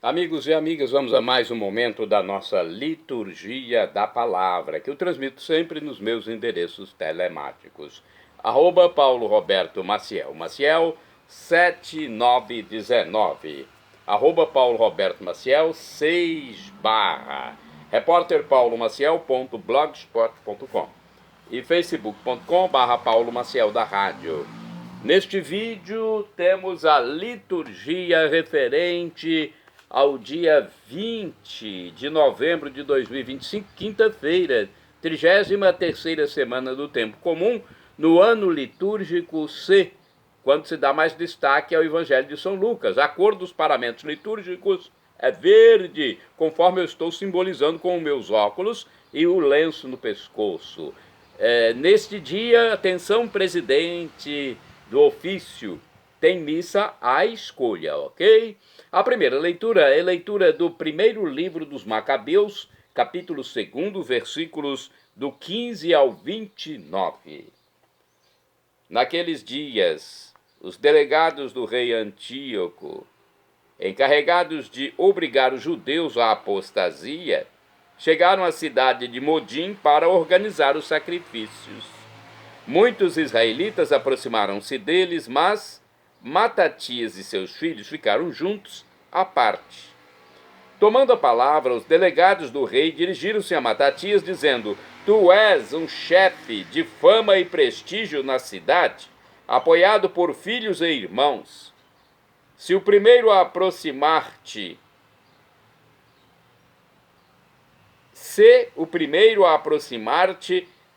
Amigos e amigas, vamos a mais um momento da nossa liturgia da palavra, que eu transmito sempre nos meus endereços telemáticos. Paulo Roberto Maciel, Maciel 7919. Paulo Roberto Maciel 6 barra. repórterpaulomaciel.blogspot.com e facebook.com/barra Paulo Maciel da Rádio. Neste vídeo temos a liturgia referente ao dia 20 de novembro de 2025, quinta-feira, 33ª semana do Tempo Comum, no ano litúrgico C, quando se dá mais destaque ao Evangelho de São Lucas. A cor dos paramentos litúrgicos é verde, conforme eu estou simbolizando com os meus óculos e o lenço no pescoço. Neste dia, atenção, presidente do ofício, tem missa à escolha, ok? A primeira leitura é a leitura do primeiro livro dos Macabeus, capítulo 2, versículos do 15 ao 29. Naqueles dias, os delegados do rei Antíoco, encarregados de obrigar os judeus à apostasia, chegaram à cidade de Modim para organizar os sacrifícios. Muitos israelitas aproximaram-se deles, mas Matatias e seus filhos ficaram juntos, à parte. Tomando a palavra, os delegados do rei dirigiram-se a Matatias, dizendo: Tu és um chefe de fama e prestígio na cidade, apoiado por filhos e irmãos. Se o primeiro a aproximar-te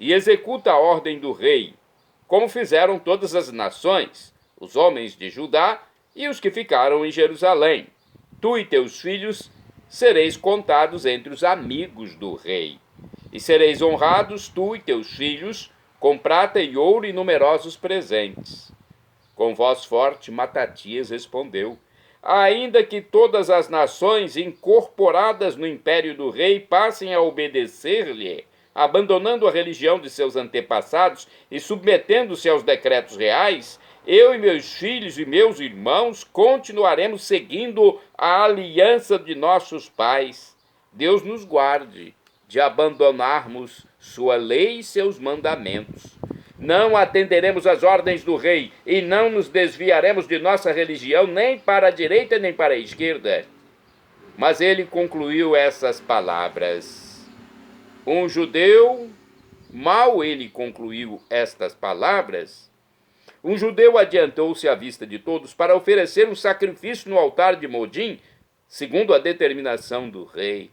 e executa a ordem do rei, como fizeram todas as nações, os homens de Judá e os que ficaram em Jerusalém. Tu e teus filhos sereis contados entre os amigos do rei, e sereis honrados, tu e teus filhos, com prata e ouro e numerosos presentes. Com voz forte, Matatias respondeu: Ainda que todas as nações incorporadas no império do rei passem a obedecer-lhe, abandonando a religião de seus antepassados e submetendo-se aos decretos reais, eu e meus filhos e meus irmãos continuaremos seguindo a aliança de nossos pais. Deus nos guarde de abandonarmos sua lei e seus mandamentos. Não atenderemos às ordens do rei e não nos desviaremos de nossa religião nem para a direita nem para a esquerda. Mas ele concluiu essas palavras. Mal ele concluiu estas palavras, um judeu adiantou-se à vista de todos para oferecer um sacrifício no altar de Modim, segundo a determinação do rei.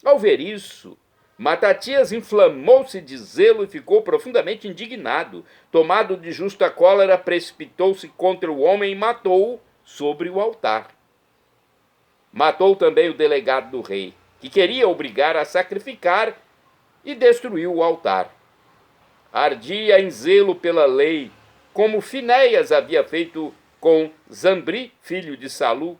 Ao ver isso, Matatias inflamou-se de zelo e ficou profundamente indignado. Tomado de justa cólera, precipitou-se contra o homem e matou-o sobre o altar. Matou também o delegado do rei, que queria obrigar a sacrificar, e destruiu o altar. Ardia em zelo pela lei, como Finéias havia feito com Zambri, filho de Salu.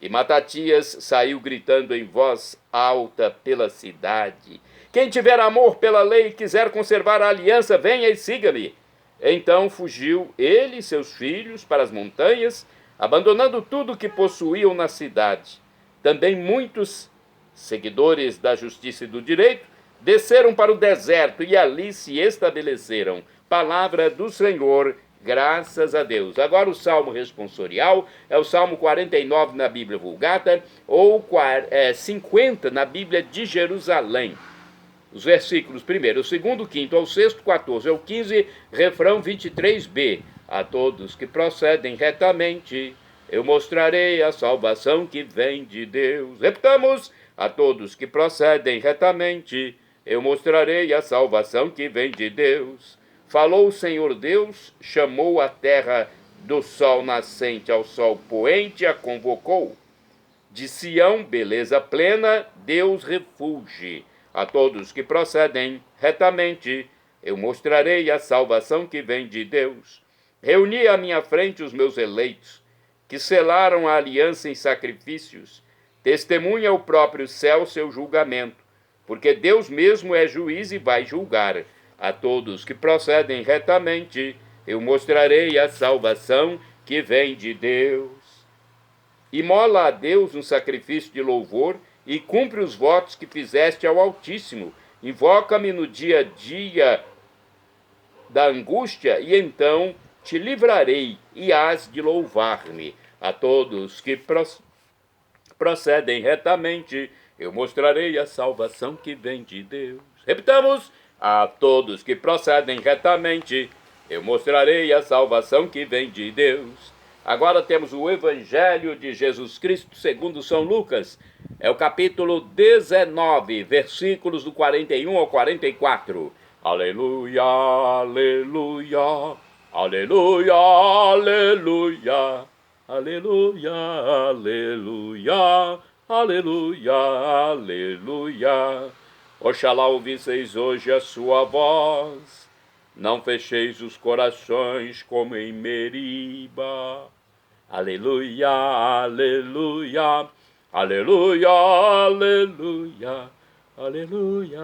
E Matatias saiu gritando em voz alta pela cidade: Quem tiver amor pela lei e quiser conservar a aliança, venha e siga-me. Então fugiu ele e seus filhos para as montanhas, abandonando tudo o que possuíam na cidade. Também muitos seguidores da justiça e do direito desceram para o deserto e ali se estabeleceram. Palavra do Senhor, graças a Deus. Agora o salmo responsorial é o Salmo 49 na Bíblia Vulgata ou 50 na Bíblia de Jerusalém. Os versículos 1º, 2º, 5º ao 6º, 14 ao 15, refrão 23b. A todos que procedem retamente, eu mostrarei a salvação que vem de Deus. Repetamos: a todos que procedem retamente, eu mostrarei a salvação que vem de Deus. Falou o Senhor Deus, chamou a terra do sol nascente ao sol poente, a convocou. De Sião, beleza plena, Deus refulge. A todos que procedem retamente, eu mostrarei a salvação que vem de Deus. Reuni à minha frente os meus eleitos, que selaram a aliança em sacrifícios. Testemunha o próprio céu seu julgamento, porque Deus mesmo é juiz e vai julgar. A todos que procedem retamente, eu mostrarei a salvação que vem de Deus. Imola a Deus um sacrifício de louvor e cumpre os votos que fizeste ao Altíssimo. Invoca-me no dia a dia da angústia, e então te livrarei, e hás de louvar-me. A todos que procedem retamente, eu mostrarei a salvação que vem de Deus. Repitamos: a todos que procedem retamente, eu mostrarei a salvação que vem de Deus. Agora temos o Evangelho de Jesus Cristo segundo São Lucas. É o capítulo 19, versículos do 41 ao 44. Aleluia, aleluia, aleluia, aleluia, aleluia, aleluia, aleluia, aleluia. Oxalá ouvisseis hoje a sua voz, não fecheis os corações como em Meriba. Aleluia, aleluia, aleluia, aleluia, aleluia,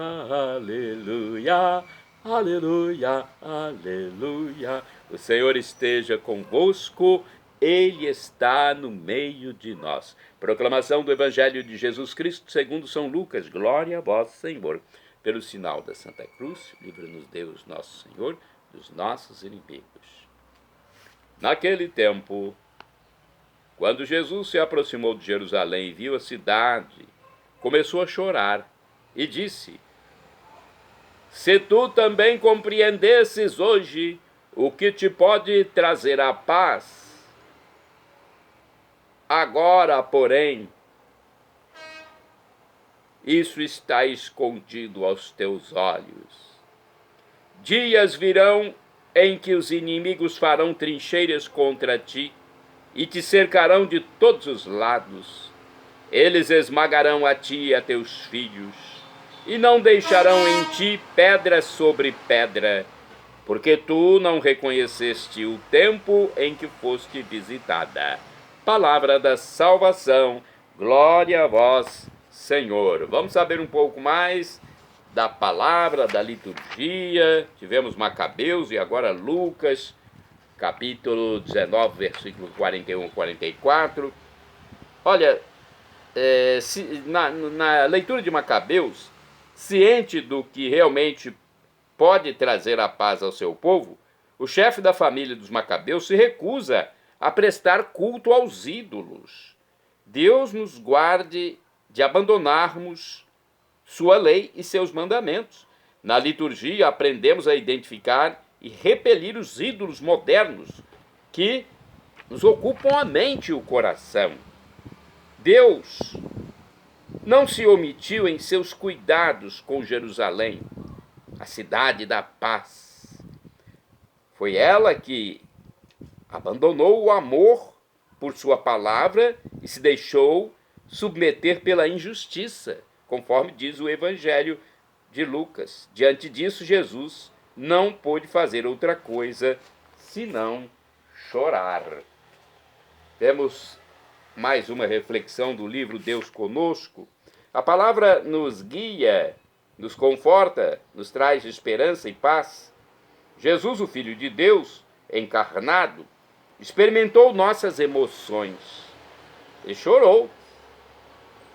aleluia, aleluia, aleluia. O Senhor esteja convosco, Ele está no meio de nós. Proclamação do Evangelho de Jesus Cristo segundo São Lucas. Glória a vós, Senhor. Pelo sinal da Santa Cruz, livra-nos Deus nosso Senhor dos nossos inimigos. Naquele tempo, quando Jesus se aproximou de Jerusalém e viu a cidade, começou a chorar e disse: se tu também compreendesses hoje o que te pode trazer a paz, agora, porém, isso está escondido aos teus olhos. Dias virão em que os inimigos farão trincheiras contra ti e te cercarão de todos os lados. Eles esmagarão a ti e a teus filhos, e não deixarão em ti pedra sobre pedra, porque tu não reconheceste o tempo em que foste visitada. Palavra da salvação, glória a vós, Senhor. Vamos saber um pouco mais da palavra, da liturgia. Tivemos Macabeus e agora Lucas, capítulo 19, versículos 41 e 44. Olha, na leitura de Macabeus, ciente do que realmente pode trazer a paz ao seu povo, o chefe da família dos Macabeus se recusa a prestar culto aos ídolos. Deus nos guarde de abandonarmos sua lei e seus mandamentos. Na liturgia aprendemos a identificar e repelir os ídolos modernos que nos ocupam a mente e o coração. Deus não se omitiu em seus cuidados com Jerusalém, a cidade da paz. Foi ela que abandonou o amor por sua palavra e se deixou submeter pela injustiça, conforme diz o Evangelho de Lucas. Diante disso, Jesus não pôde fazer outra coisa senão chorar. Temos mais uma reflexão do livro Deus Conosco. A palavra nos guia, nos conforta, nos traz esperança e paz. Jesus, o Filho de Deus, encarnado, experimentou nossas emoções e chorou.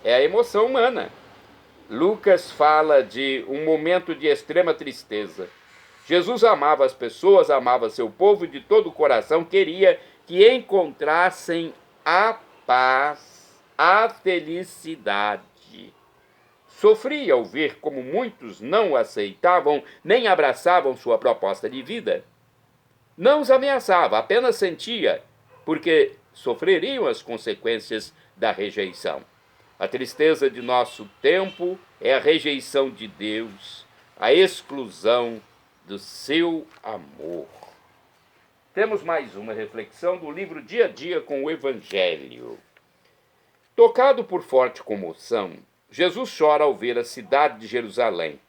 É a emoção humana. Lucas fala de um momento de extrema tristeza. Jesus amava as pessoas, amava seu povo e de todo o coração queria que encontrassem a paz, a felicidade. Sofria ao ver como muitos não aceitavam nem abraçavam sua proposta de vida. Não os ameaçava, apenas sentia, porque sofreriam as consequências da rejeição. A tristeza de nosso tempo é a rejeição de Deus, a exclusão do seu amor. Temos mais uma reflexão do livro Dia a Dia com o Evangelho. Tocado por forte comoção, Jesus chora ao ver a cidade de Jerusalém.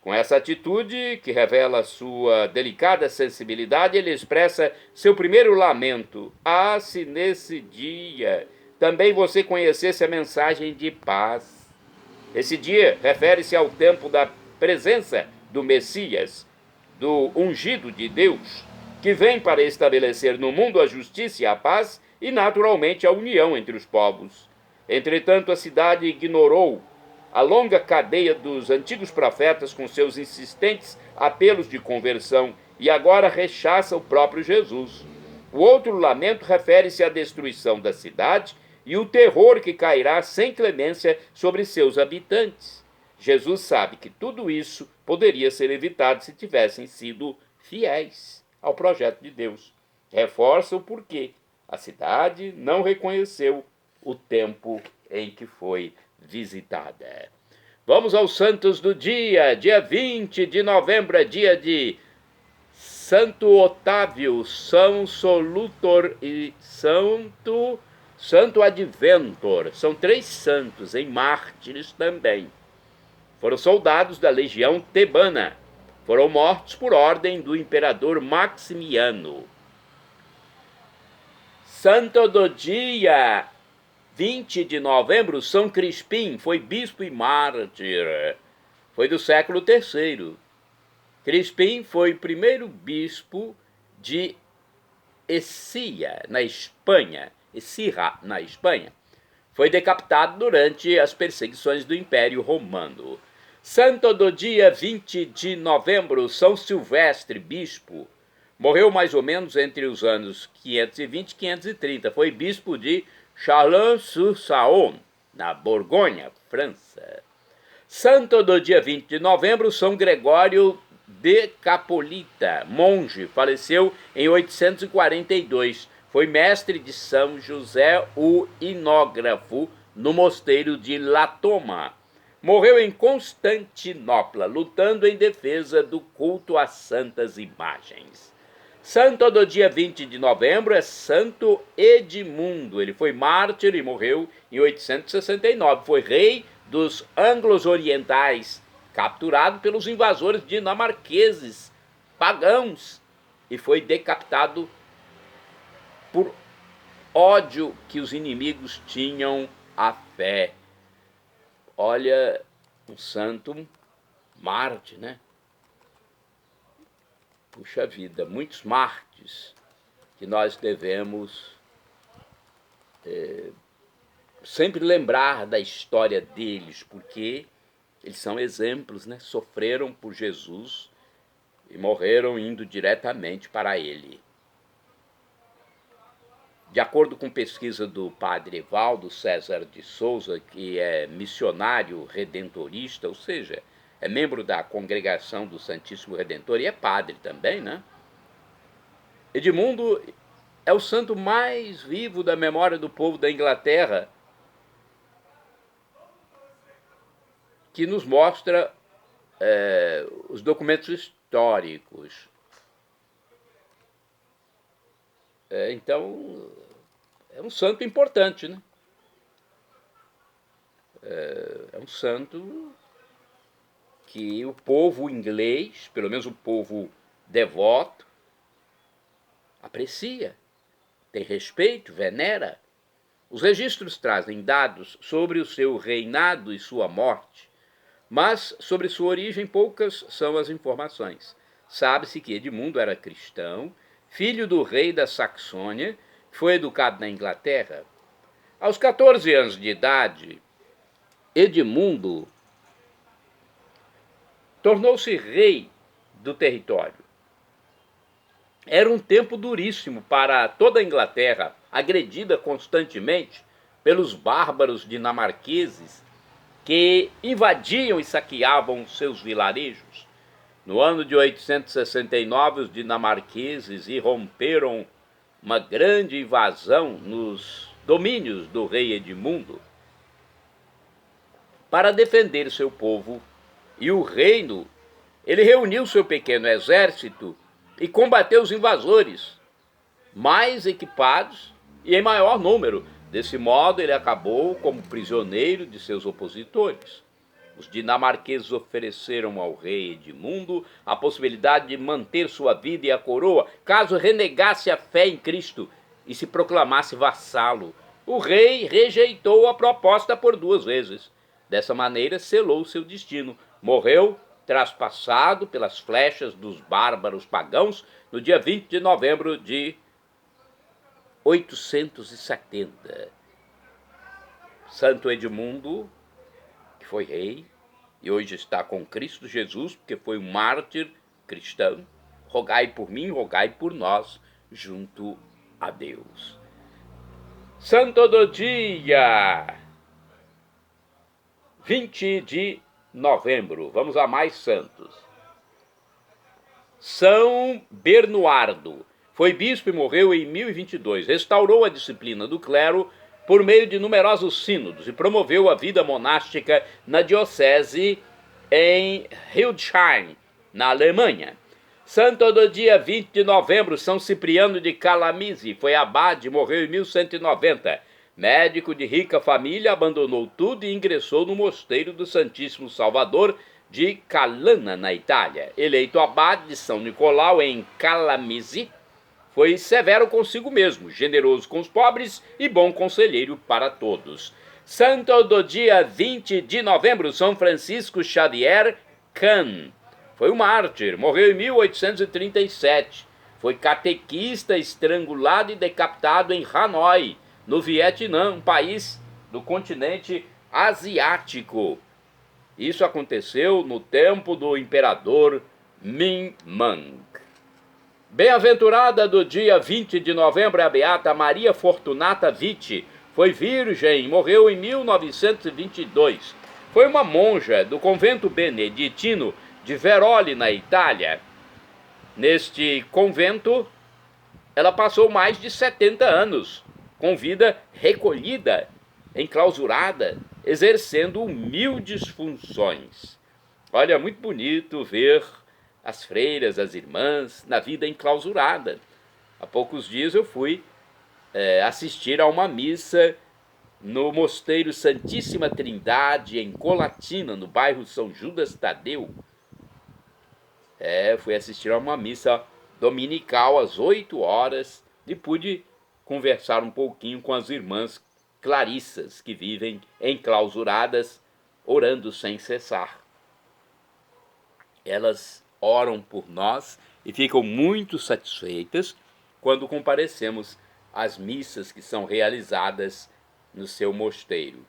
Com essa atitude, que revela sua delicada sensibilidade, ele expressa seu primeiro lamento. Ah, se nesse dia também você conhecesse a mensagem de paz. Esse dia refere-se ao tempo da presença do Messias, do ungido de Deus, que vem para estabelecer no mundo a justiça e a paz e, naturalmente, a união entre os povos. Entretanto, a cidade ignorou a longa cadeia dos antigos profetas com seus insistentes apelos de conversão e agora rechaça o próprio Jesus. O outro lamento refere-se à destruição da cidade e o terror que cairá sem clemência sobre seus habitantes. Jesus sabe que tudo isso poderia ser evitado se tivessem sido fiéis ao projeto de Deus. Reforça o porquê a cidade não reconheceu o tempo em que foi visitada. Vamos aos santos do dia. Dia 20 de novembro é dia de Santo Otávio, São Solutor e Santo Adventor. São 3 santos, em mártires também. Foram soldados da legião tebana. Foram mortos por ordem do imperador Maximiano. Santo do dia 20 de novembro, São Crispim, foi bispo e mártir. Foi do século III. Crispim foi o primeiro bispo de Écija, na Espanha. Écija, na Espanha. Foi decapitado durante as perseguições do Império Romano. Santo do dia 20 de novembro, São Silvestre, bispo. Morreu mais ou menos entre os anos 520 e 530. Foi bispo de Chalon-sur-Saône, na Borgonha, França. Santo do dia 20 de novembro, São Gregório de Capolita, monge, faleceu em 842. Foi mestre de São José o Inógrafo, no mosteiro de Latoma. Morreu em Constantinopla, lutando em defesa do culto às santas imagens. Santo do dia 20 de novembro é Santo Edmundo. Ele foi mártir e morreu em 869. Foi rei dos ângulos orientais, capturado pelos invasores dinamarqueses, pagãos, e foi decapitado por ódio que os inimigos tinham à fé. Olha, um santo mártir, né? Puxa vida, muitos mártires que nós devemos sempre lembrar da história deles, porque eles são exemplos, né? Sofreram por Jesus e morreram indo diretamente para ele. De acordo com pesquisa do padre Evaldo César de Souza, que é missionário redentorista, ou seja, é membro da Congregação do Santíssimo Redentor e é padre também, né? Edmundo é o santo mais vivo da memória do povo da Inglaterra, que nos mostra os documentos históricos. Então, é um santo importante, né? É um santo que o povo inglês, pelo menos o povo devoto, aprecia, tem respeito, venera. Os registros trazem dados sobre o seu reinado e sua morte, mas sobre sua origem poucas são as informações. Sabe-se que Edmundo era cristão, filho do rei da Saxônia, foi educado na Inglaterra. Aos 14 anos de idade, Edmundo tornou-se rei do território. Era um tempo duríssimo para toda a Inglaterra, agredida constantemente pelos bárbaros dinamarqueses que invadiam e saqueavam seus vilarejos. No ano de 869, os dinamarqueses irromperam uma grande invasão nos domínios do rei Edmundo para defender seu povo e o reino. Ele reuniu seu pequeno exército e combateu os invasores, mais equipados e em maior número. Desse modo, ele acabou como prisioneiro de seus opositores. Os dinamarqueses ofereceram ao rei Edmundo a possibilidade de manter sua vida e a coroa, caso renegasse a fé em Cristo e se proclamasse vassalo. O rei rejeitou a proposta por 2 vezes. Dessa maneira, selou seu destino. Morreu traspassado pelas flechas dos bárbaros pagãos no dia 20 de novembro de 1870. Santo Edmundo, que foi rei, e hoje está com Cristo Jesus, porque foi um mártir cristão, rogai por mim, rogai por nós, junto a Deus. Santo do dia 20 de novembro. Vamos a mais santos. São Bernoardo. Foi bispo e morreu em 1022. Restaurou a disciplina do clero por meio de numerosos sínodos e promoveu a vida monástica na diocese em Hildesheim, na Alemanha. Santo do dia 20 de novembro, São Cipriano de Calamizi. Foi abade e morreu em 1190. Médico de rica família, abandonou tudo e ingressou no mosteiro do Santíssimo Salvador de Calana, na Itália. Eleito abade de São Nicolau em Calamizi, foi severo consigo mesmo, generoso com os pobres e bom conselheiro para todos. Santo do dia 20 de novembro, São Francisco Xavier Khan. Foi um mártir, morreu em 1837. Foi catequista, estrangulado e decapitado em Hanoi, no Vietnã, um país do continente asiático. Isso aconteceu no tempo do imperador Minh Mang. Bem-aventurada do dia 20 de novembro é a beata Maria Fortunata Vitti. Foi virgem, morreu em 1922. Foi uma monja do convento beneditino de Veroli, na Itália. Neste convento, ela passou mais de 70 anos, com vida recolhida, enclausurada, exercendo humildes funções. Olha, muito bonito ver as freiras, as irmãs, na vida enclausurada. Há poucos dias eu fui assistir a uma missa no Mosteiro Santíssima Trindade, em Colatina, no bairro São Judas Tadeu. Fui assistir a uma missa dominical às 8 horas e pude conversar um pouquinho com as irmãs clarissas que vivem enclausuradas, orando sem cessar. Elas oram por nós e ficam muito satisfeitas quando comparecemos às missas que são realizadas no seu mosteiro.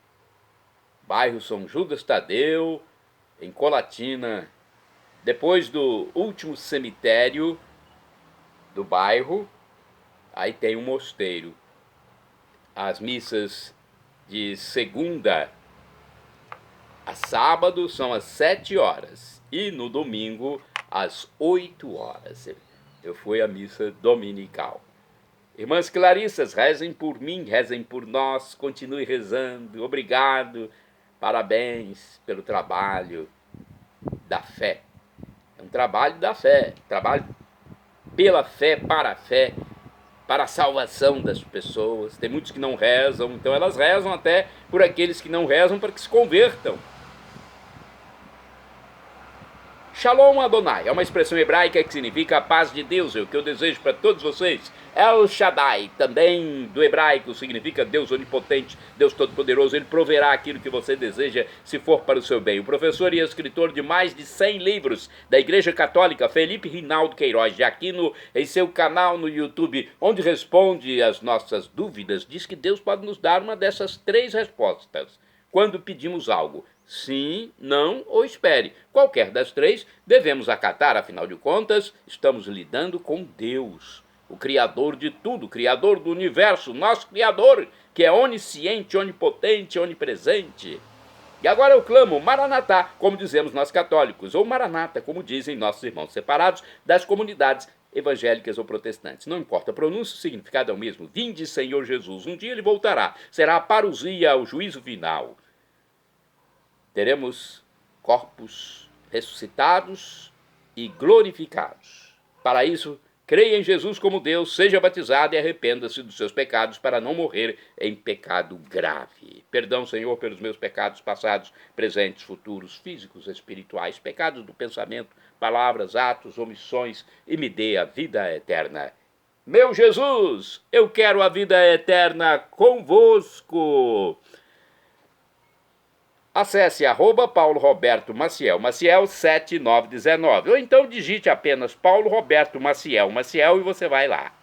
Bairro São Judas Tadeu, em Colatina, depois do último cemitério do bairro, aí tem um mosteiro. As missas de segunda a sábado são às 7 horas e no domingo às 8 horas. Eu fui à missa dominical. Irmãs Clarissas, rezem por mim, rezem por nós, continue rezando. Obrigado, parabéns pelo trabalho da fé. É um trabalho da fé, trabalho pela fé, para a salvação das pessoas. Tem muitos que não rezam, então elas rezam até por aqueles que não rezam para que se convertam. Shalom Adonai é uma expressão hebraica que significa a paz de Deus, é o que eu desejo para todos vocês. El Shaddai, também do hebraico, significa Deus onipotente, Deus todo-poderoso. Ele proverá aquilo que você deseja, se for para o seu bem. O professor e escritor de mais de 100 livros da Igreja Católica, Felipe Rinaldo Queiroz de Aquino, em seu canal no YouTube, onde responde às nossas dúvidas, diz que Deus pode nos dar uma dessas 3 respostas quando pedimos algo: sim, não ou espere. Qualquer das 3 devemos acatar, afinal de contas, estamos lidando com Deus, o Criador de tudo, Criador do universo, nosso Criador, que é onisciente, onipotente, onipresente. E agora eu clamo Maranatá, como dizemos nós católicos, ou Maranata, como dizem nossos irmãos separados das comunidades evangélicas ou protestantes. Não importa a pronúncia, o significado é o mesmo. Vinde, Senhor Jesus. Um dia ele voltará. Será a parousia, o juízo final. Teremos corpos ressuscitados e glorificados. Para isso, creia em Jesus como Deus, seja batizado e arrependa-se dos seus pecados para não morrer em pecado grave. Perdão, Senhor, pelos meus pecados passados, presentes, futuros, físicos, espirituais, pecados do pensamento, palavras, atos, omissões, e me dê a vida eterna. Meu Jesus, eu quero a vida eterna convosco. Acesse @Paulo Roberto Maciel, Maciel 7919, ou então digite apenas Paulo Roberto Maciel, Maciel, e você vai lá.